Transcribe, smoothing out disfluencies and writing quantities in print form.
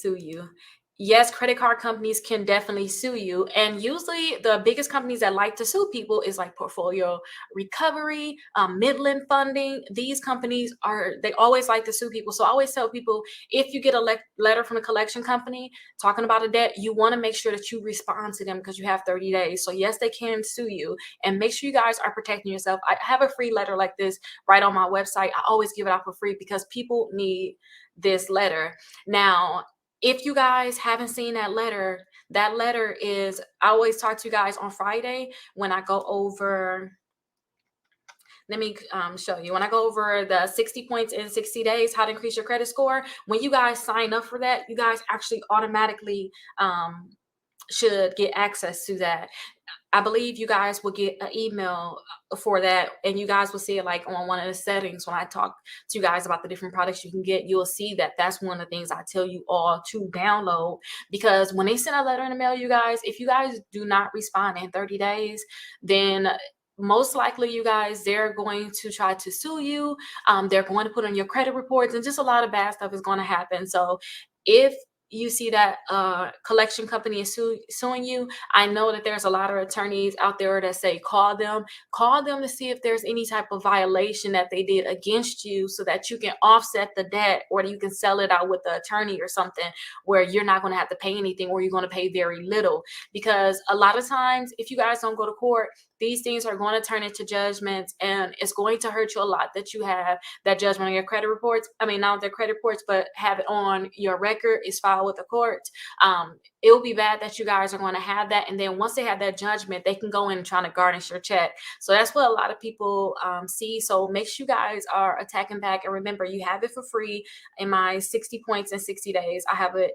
Sue you. Yes, credit card companies can definitely sue you. And usually the biggest companies that like to sue people is like Portfolio Recovery, Midland Funding. These companies they always like to sue people. So I always tell people, if you get a letter from a collection company talking about a debt, you want to make sure that you respond to them because you have 30 days. So yes, they can sue you, and make sure you guys are protecting yourself. I have a free letter like this right on my website. I always give it out for free because people need this letter. Now, if you guys haven't seen that letter is, I always talk to you guys on Friday when I go over, let me show you. When I go over the 60 points in 60 days, how to increase your credit score, when you guys sign up for that, you guys actually automatically should get access to that. I believe you guys will get an email for that, and you guys will see it like on one of the settings. When I talk to you guys about the different products you can get, you'll see that that's one of the things I tell you all to download, because when they send a letter in the mail, you guys, if you guys do not respond in 30 days, then most likely you guys, they're going to try to sue you. They're going to put on your credit reports, and just a lot of bad stuff is going to happen. So if you see that collection company is suing you, I know that there's a lot of attorneys out there that say call them to see if there's any type of violation that they did against you, so that you can offset the debt, or you can sell it out with the attorney or something, where you're not going to have to pay anything, or you're going to pay very little. Because a lot of times, if you guys don't go to court, these things are going to turn into judgments, and it's going to hurt you a lot that you have that judgment on your credit reports. I mean, not their credit reports, but have it on your record, is filed with the court. It will be bad that you guys are going to have that. And then once they have that judgment, they can go in and try to garnish your check. So that's what a lot of people see. So make sure you guys are attacking back. And remember, you have it for free in my 60 points in 60 days. I have it